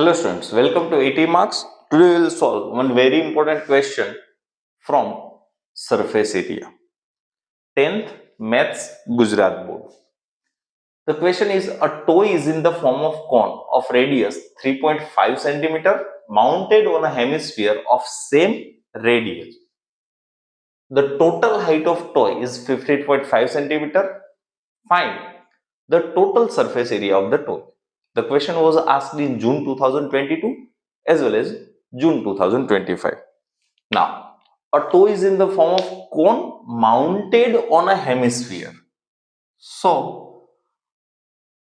Hello students, welcome to 80 marks. Today we will solve one very important question from surface area. 10th Maths Gujarat Board. The question is, a toy is in the form of cone of radius 3.5 centimeter mounted on a hemisphere of same radius. The total height of toy is 15.5 centimeter. Find the total surface area of the toy. The question was asked in June 2022 as well as June 2025. Now, a toe is in the form of cone mounted on a hemisphere. So,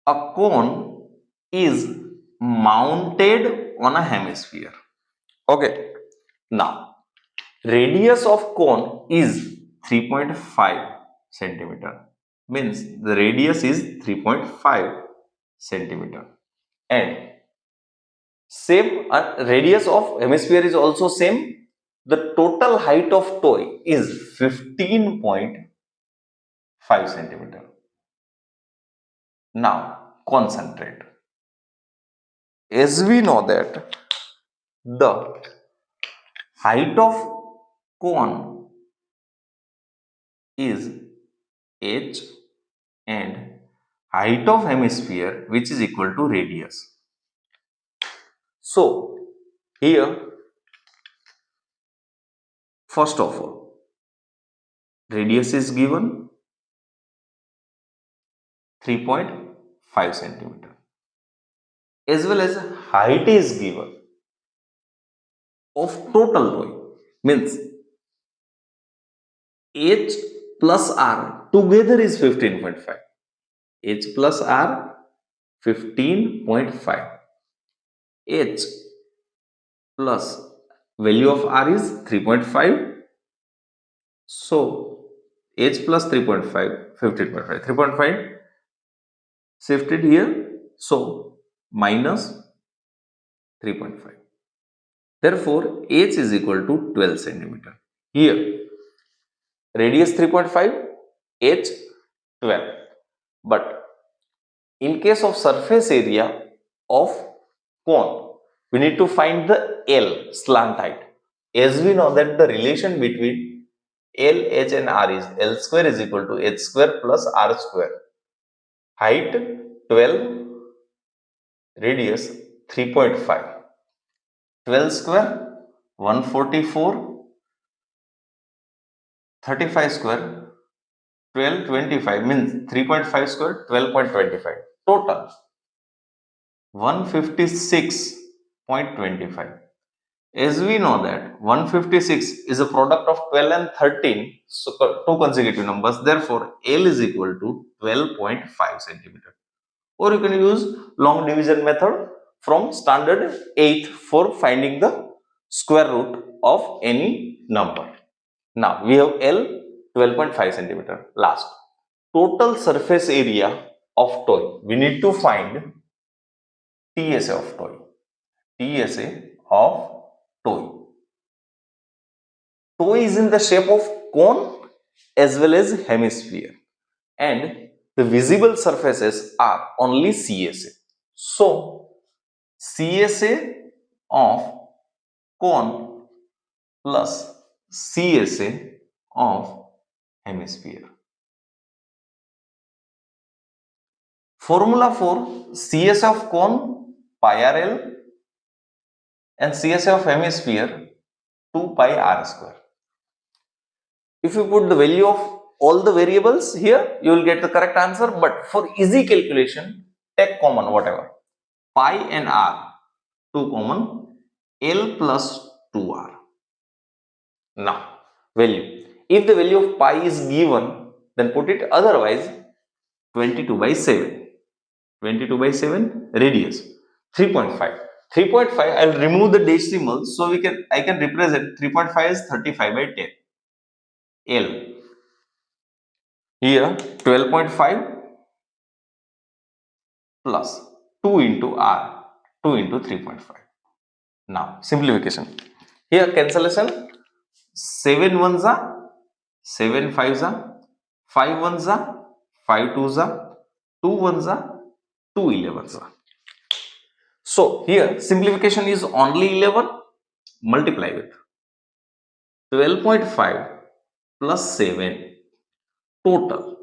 a cone is mounted on a hemisphere. Okay. Now, radius of cone is 3.5 centimeter. Means the radius is 3.5 centimeter. And same radius of hemisphere is also same. The total height of toy is 15.5 centimeter. Now concentrate. As we know that the height of cone is h and height of hemisphere which is equal to radius. So here, first of all, radius is given 3.5 centimeter as well as height is given of total toy, means h plus r together is 15.5. h plus r 15.5. h plus value of r is 3.5. So h plus 3.5, 15.5. 3.5 shifted here. So minus 3.5. Therefore, h is equal to 12 centimeter. Here, radius 3.5, h 12. But in case of surface area of cone, we need to find the L, slant height. As we know that the relation between L, h and r is L square is equal to h square plus r square. Height 12, radius 3.5. 12 square 144, 35 square 1225, means 3.5 square 12.25. Total 156.25. As we know that 156 is a product of 12 and 13, so two consecutive numbers. Therefore, L is equal to 12.5 centimeter. Or you can use long division method from standard 8 for finding the square root of any number. Now we have L 12.5 centimeter. Last, total surface area of toy. We need to find TSA of toy. TSA of toy. Toy is in the shape of cone as well as hemisphere, and the visible surfaces are only CSA. So CSA of cone plus CSA of hemisphere. Formula for CSA of cone pi RL and CSA of hemisphere 2 pi r square. If you put the value of all the variables here, you will get the correct answer. But for easy calculation, take common whatever. Pi and r, 2 common, L plus 2r. Now, value. If the value of pi is given, then put it. Otherwise, 22 by 7. 22 by 7, radius 3.5. 3.5, I will remove the decimal, so I can represent 3.5 as 35 by 10. L. Here 12.5 plus 2 into r, 2 into 3.5. Now simplification. Here cancellation. 7 ones are 7 fives are 5 ones are 5 twos are 2 ones are 2 11s are. So here simplification is only 11, multiply with 12.5 plus 7, total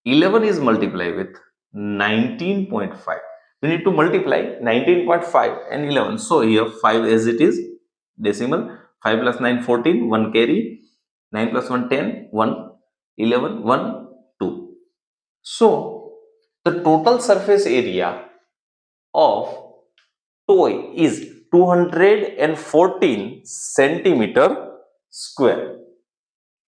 11 is multiplied with 19.5. We need to multiply 19.5 and 11. So here 5 as it is, decimal, 5 plus 9 14, 1 carry, 9 plus 1 10, 1 11, 1 2. So the total surface area of toy is 214 centimeter square.